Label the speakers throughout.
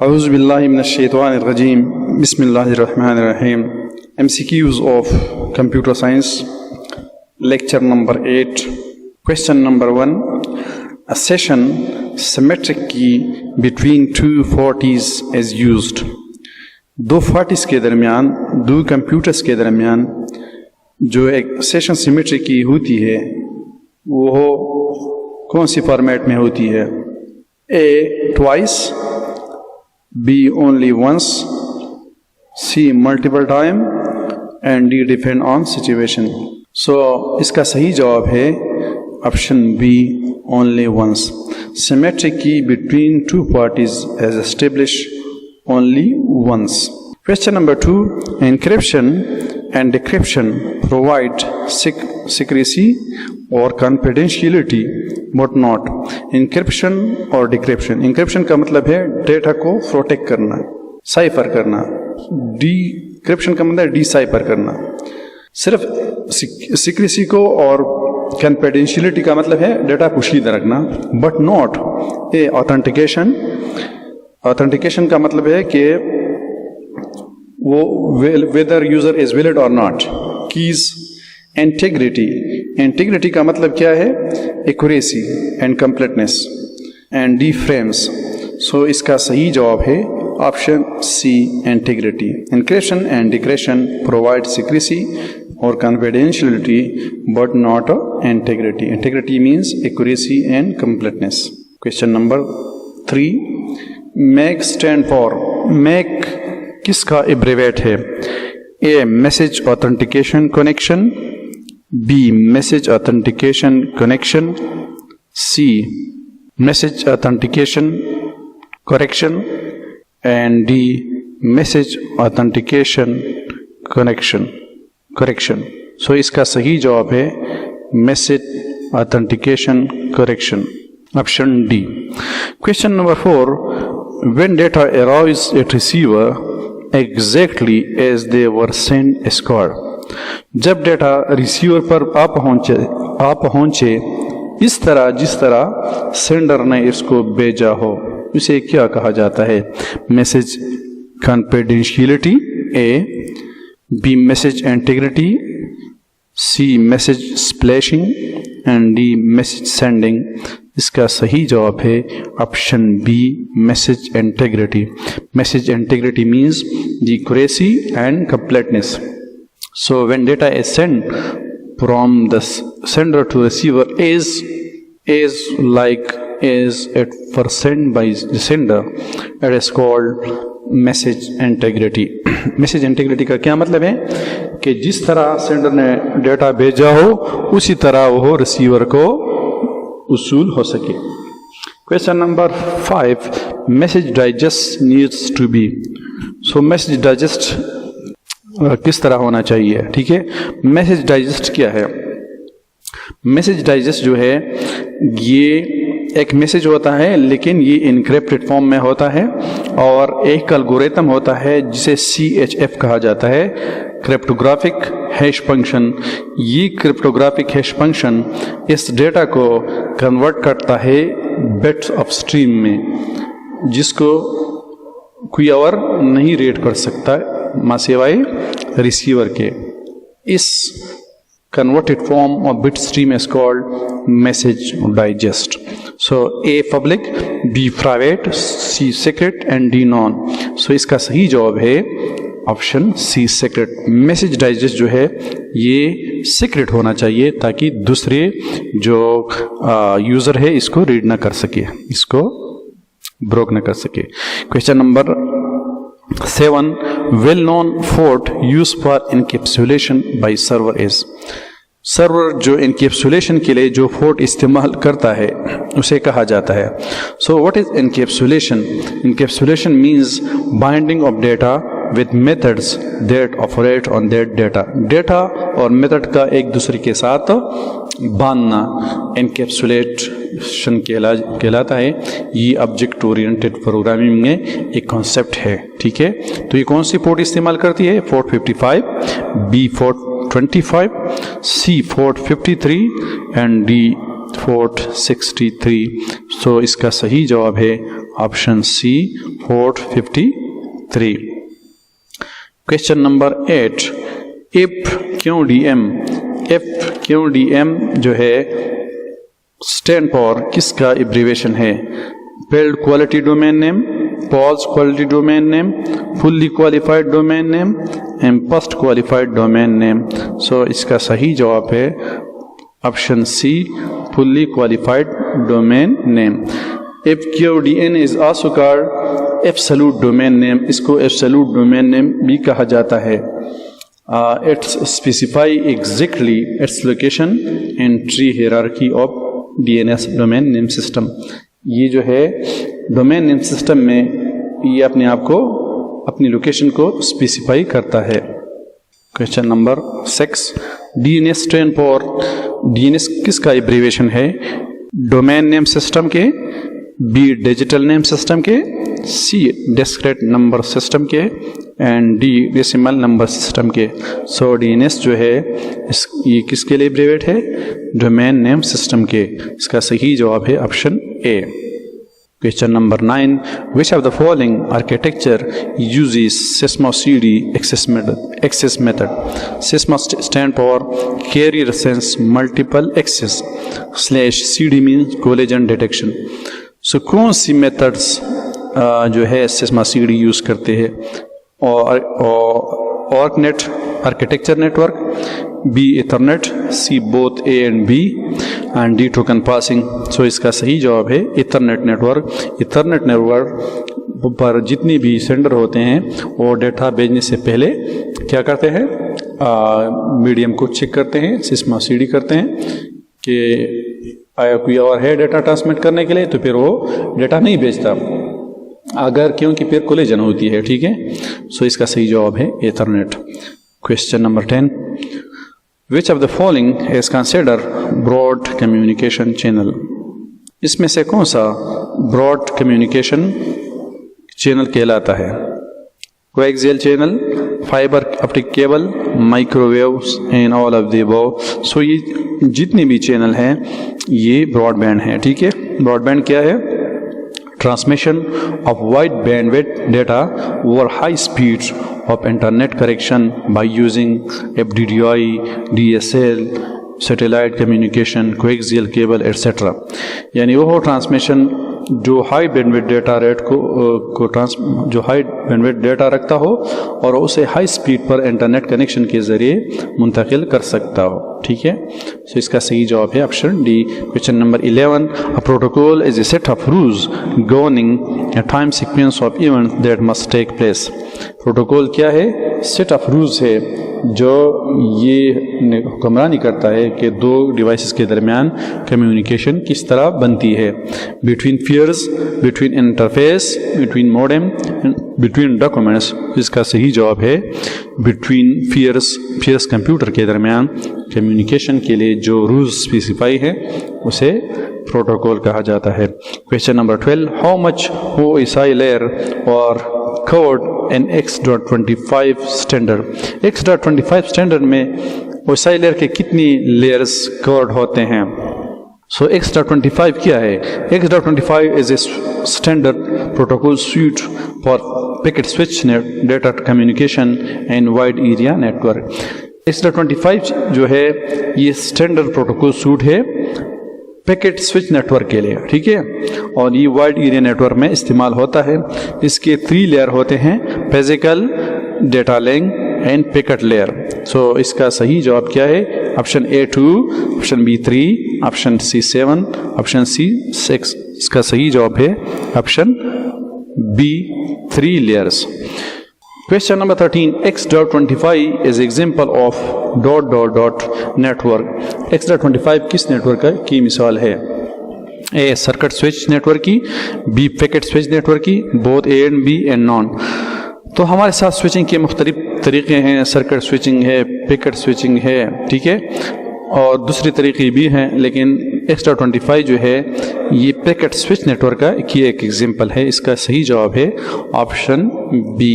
Speaker 1: A'udhu billahi minash shaitanir rajeem. Bismillahir rahmanir rahim. MCQs of Computer Science, Lecture number 8. Question number 1. A session symmetric key between two parties is used. दो parties के दरमियान, दो computers के दरमियान जो एक session symmetric की होती है वो कौन सी फॉर्मेट में होती है? A twice, B only once, C multiple time and D depend on situation. So इसका सही जवाब है option B only once. Symmetric key between two parties is established only once. Question number 2. Encryption and decryption provide secrecy or confidentiality but not encryption or decryption. Encryption का मतलब है data को protect करना, cipher करना. Decryption का मतलब decipher करना. सिर्फ सीक्रेसी को और कॉन्फिडेंशियलिटी का मतलब है डेटा पोशीदा रखना, but not a authentication. Authentication का मतलब है कि वो वेदर यूजर इज वैलिड और नॉट. कीज इंटीग्रिटी का मतलब क्या है? Accuracy and completeness and D frames. So इसका सही जवाब है option C integrity. Encryption and decryption provide secrecy और confidentiality but not integrity. Integrity means accuracy and completeness. Question number 3. MAC stand for. MAC किसका एब्रिवेट है? A message authentication connection, B message authentication connection, C message authentication correction and D message authentication correction. So इसका सही जवाब है message authentication correction, option D. Question number 4. When data arrives at receiver exactly as they were sent as called. जब data receiver पर आ पहुंचे इस तरह जिस तरह सेंडर ने इसको भेजा हो, इसे क्या कहा जाता है? Message confidentiality, A. B message integrity, C message splashing and D message sending. इसका सही जवाब है option B message integrity. Message integrity means the accuracy and completeness. So when data is sent from the sender to receiver is it first sent by the sender, it is called message integrity. Message integrity का क्या मतलब है कि जिस तरह sender ने data भेजा हो उसी तरह वो रिसीवर को उसूल हो सके. Question number 5. Message digest needs to be. So message digest किस तरह होना चाहिए? ठीक है, मैसेज डाइजेस्ट क्या है? मैसेज डाइजेस्ट जो है ये एक मैसेज होता है लेकिन ये इनक्रिप्टेड फॉर्म में होता है और एक एल्गोरिथम होता है जिसे CHF कहा जाता है, क्रिप्टोग्राफिक हैश फंक्शन. ये क्रिप्टोग्राफिक हैश फंक्शन इस डेटा को कन्वर्ट करता है बिट्स ऑफ स्ट्रीम में, जिसको कोई और नहीं रीड कर सकता मां सिवाय रिसीवर के. इस converted form of bit stream is called message digest. So A public, B private, C secret and D non. So इसका सही जवाब है option C secret. Message digest जो है ये सीक्रेट होना चाहिए ताकि दूसरे जो यूजर है इसको रीड ना कर सके, इसको ब्रोक ना कर सके. Question number 7. Well known port used for encapsulation by server is. Server जो एनकैप्सुलेशन के लिए जो पोर्ट इस्तेमाल करता है उसे कहा जाता है. So what is encapsulation? Encapsulation means binding of data with methods that operate on that data. Data और मेथड का एक दूसरे के साथ बांधना एनकैप्सुलेशन कहलाता है. ये ऑब्जेक्ट ओरिएंटेड प्रोग्रामिंग में एक कॉन्सेप्ट है. ठीक है, तो ये कौन सी पोर्ट इस्तेमाल करती है? Port 55, B port 25, C port 53 and D port 63. So इसका सही जवाब है option C port 53। Question number 8, FQDM जो है स्टैंड फॉर किसका एब्रीवेशन है? Build quality domain name, pause quality domain name, fully qualified domain name and post qualified domain name. So इसका सही जवाब है option C fully qualified domain name. FQDN is also called absolute domain name, इसको absolute domain name भी कहा जाता है। It specify exactly its location in tree hierarchy of DNS domain name system। ये जो है डोमेन नेम सिस्टम में ये अपने आप को अपनी लोकेशन को स्पेसिफाई करता है। Question number 6, DNS stand for, DNS किसका एब्रीवेशन है? डोमेन नेम सिस्टम के, B डिजिटल नेम सिस्टम के, C डिस्क्रीट नंबर सिस्टम के and D decimal number system के। सो DNS जो है ये किसके लिए एब्रीवेट है? डोमेन नेम सिस्टम के। इसका सही जवाब है option A. Question number 9, which of the following architecture uses SysMo CD access method? SysMo stand for Carrier Sense Multiple Access / CD means collision detection। So कौन सी methods जो है SysMo CD use करते हैं? ArcNet architecture network, B Ethernet, C both A and B and D token passing। सो इसका सही जवाब है Ethernet network. Ethernet network पर जितनी भी सेंडर होते हैं वो डेटा भेजने से पहले क्या करते हैं? मीडियम को चेक करते हैं, SysMo CD करते हैं कि आया कोई और है डेटा ट्रांसमिट करने के लिए, तो फिर वो डेटा नहीं भेजता अगर, क्योंकि फिर कोलिजन होती है। ठीक है, सो इसका सही जवाब है Ethernet। Question number 10, Which of the following is considered broad communication channel? इसमें से कौन सा broad communication channel कहलाता है? Coaxial channel, fiber optic cable, microwaves and all of the above। So ये जितनी भी चैनल हैं ये ब्रॉडबैंड है। ठीक है, ब्रॉडबैंड क्या है? Transmission of wide bandwidth data over high speeds of internet connection by using FDDI, DSL, satellite communication, coaxial cable etc। यानी वो ट्रांसमिशन जो हाई बैंडविड्थ डेटा रेट जो हाई बैंडविड्थ डेटा रखता हो और उसे हाई स्पीड पर इंटरनेट कनेक्शन के जरिए मुंतकिल कर सकता हो। ठीक है, सो इसका सही जवाब है option D. Question number 11, a protocol is a set of rules governing a time sequence of events that must take place. Protocol क्या है? सेट ऑफ रूल्स है जो ये हुक्मरानी करता है कि दो डिवाइसेस के दरमियान कम्युनिकेशन किस तरह बनती है, between pairs, between interface, between modem, between documents. इसका सही जवाब है बिटवीन पेयर्स कंप्यूटर के दरमियान कम्युनिकेशन के लिए जो रूल्स स्पेसिफाई है उसे प्रोटोकॉल कहा जाता है। Question number 12, how much OSI layer और covered in X.25 standard. X.25 standard में OSI लेयर के कितनी लेयर्स कवर्ड होते हैं? सो X.25 क्या है? X.25 is a standard protocol suite for packet switch data communication and wide area network। X.25 जो है ये स्टैंडर्ड प्रोटोकॉल सूट है पैकेट स्विच नेटवर्क के लिए। ठीक है, और ये वाइड एरिया नेटवर्क में इस्तेमाल होता है। इसके 3 लेयर होते हैं, physical, data link and packet layer. So इसका सही जवाब क्या है? Option A 2, option B 3, option C 7, option C 6। इसका सही जवाब है option B 3 layers. Question number 13, X.25 is example of ... network। X.25 किस नेटवर्क की मिसाल है? ए सर्किट स्विच नेटवर्क की, बी पैकेट स्विच नेटवर्क की, both A and B and none. तो हमारे साथ स्विचिंग के मुख्तलिफ तरीके हैं, सर्किट स्विचिंग है, पैकेट स्विचिंग है। ठीक है, और दूसरी तरीके भी हैं, लेकिन X.25 जो है ये पैकेट स्विच नेटवर्क की एक एग्जांपल है। इसका सही जवाब है option B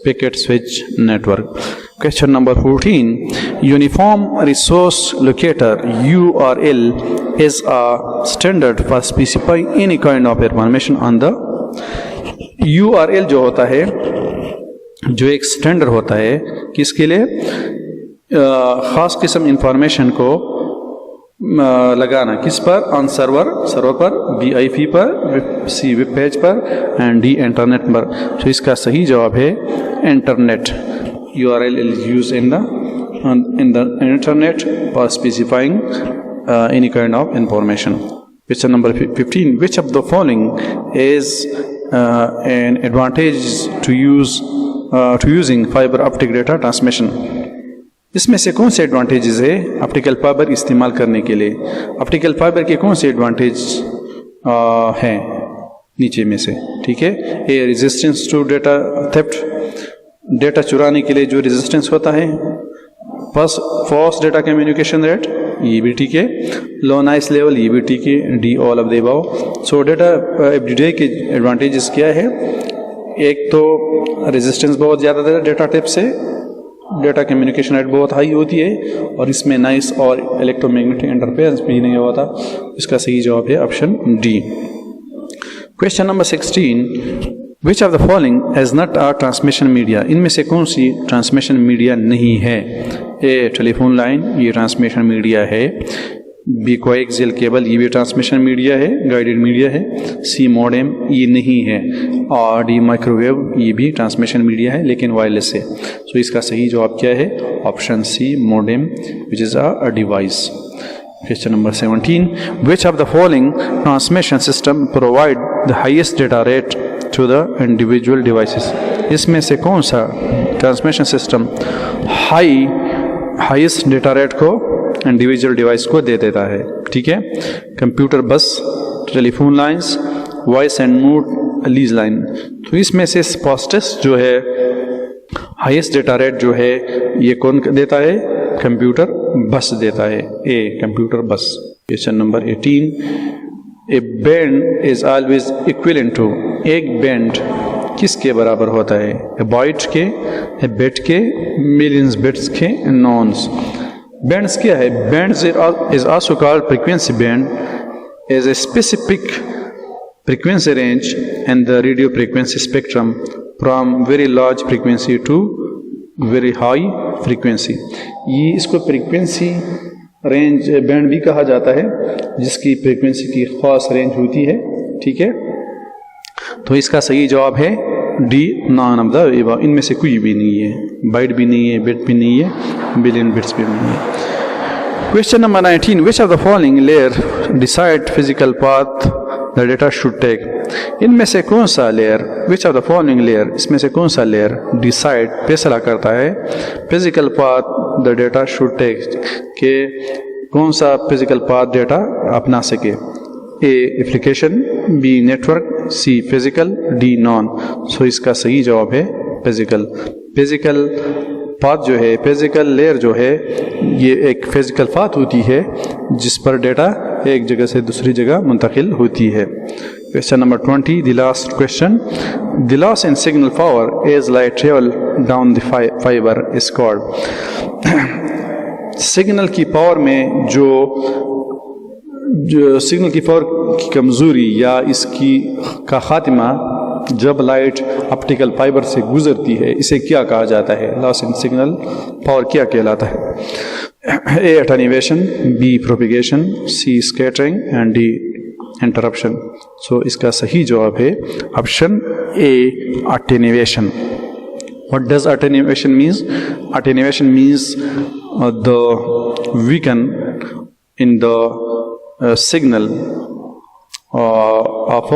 Speaker 1: packet switch network. Question number 14. Uniform Resource Locator URL is a standard for specifying any kind of information on the URL जो होता है, जो एक स्टैंडर्ड होता है किसके लिए, ख़ास किस्म इंफॉर्मेशन को लगाना किस पर, ऑन सर्वर पर, BIP पर, C वेब पेज पर, एंड D इंटरनेट पर. तो इसका सही जवाब है internet. URL is used in the internet for specifying any kind of information. Question number 15. Which of the following is an advantage to using fiber optic data transmission? इसमें से कौन से एडवांटेजेस है ऑप्टिकल फाइबर इस्तेमाल करने के लिए? Optical fibre के कौन से एडवांटेज हैं नीचे में से? ठीक है, A resistance to data theft, data चुराने के लिए जो रेजिस्टेंस होता है, फास्ट डेटा कम्युनिकेशन रेट, ये भी ठीक है, लो नॉइस लेवल, ये भी ठीक है, D all of the above. So data FDD के एडवांटेजेस क्या है? एक तो रेजिस्टेंस बहुत ज़्यादा डेटा टेप से, डेटा कम्युनिकेशन रेट बहुत हाई होती है, और इसमें नॉइस और इलेक्ट्रोमैग्नेटिक इंटरफेरेंस भी नहीं होता. इसका सही जवाब है option D. Question number 16. Which of the following is not a transmission media? इनमें से कौन सी ट्रांसमिशन मीडिया नहीं है? ए टेलीफोन लाइन, ये ट्रांसमिशन मीडिया है. बी कोएक्सियल केबल, ये भी ट्रांसमिशन मीडिया है, गाइडेड मीडिया है. सी मॉडेम, ये नहीं है. और डी माइक्रोवेव, ये भी ट्रांसमिशन मीडिया है लेकिन वायरलेस है. सो इसका सही जवाब क्या है? Option C modem, which is a device. Question number 17. Which of the following transmission system provide the highest data rate to the individual devices? इसमें से कौन सा transmission system highest data rate को इंडिविजुअल डिवाइस को दे देता है? ठीक है, कंप्यूटर बस, telephone lines, voice and mode lease line. तो इसमें से फास्टेस्ट जो है, हाईएस्ट डेटा रेट जो है, ये कौन देता है? कंप्यूटर बस देता है. A computer bus. Question number 18. A band is always equivalent to, एक बैंड किसके बराबर होता है? ए बाइट के, ए बिट के, मिलियंस बिट्स के, नॉन्स. बैंड्स क्या है? Bands is also called frequency band, is a specific frequency range and the radio frequency spectrum from very large frequency to very high frequency. ये इसको frequency range band भी कहा जाता है, जिसकी फ्रीक्वेंसी की खास रेंज होती है. ठीक है, तो इसका सही जवाब है D, none of the above. इनमें से कोई भी नहीं है, बाइट भी नहीं है, बिट भी नहीं है, बिलियन बिट्स भी नहीं है. Question number 19. Which of the following layer decide physical path the data should take? इनमें से कौन सा layer, which of the following layer, इसमें से कौन सा लेयर डिसाइड, फैसला करता है physical path the data should take, के कौन सा फिजिकल पाथ डेटा अपना सके? A application, B network, C physical, D non. So इसका सही जवाब है फिजिकल. फिजिकल पाथ जो है, फिजिकल लेयर जो है, ये एक फिजिकल पाथ होती है जिस पर डेटा एक जगह से दूसरी जगह मुंतकिल होती है. Question number 20, the last question. The loss in signal power as light travel down the fibre is called. Signal की पावर में जो सिग्नल की पावर की कमजोरी या इसकी का खात्मा जब लाइट ऑप्टिकल फाइबर से गुजरती है, इसे क्या कहा जाता है? लॉस इन सिग्नल पावर क्या कहलाता है? A attenuation, B propagation, C scattering and D interruption. So इसका सही जवाब है option A attenuation. What does attenuation means? Attenuation means the weaken in the signal of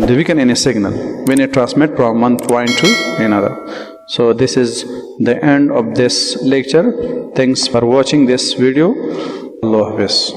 Speaker 1: the weaken in a signal when it transmit from one point to another. So this is the end of this lecture. Thanks for watching this video. Allah Hafiz.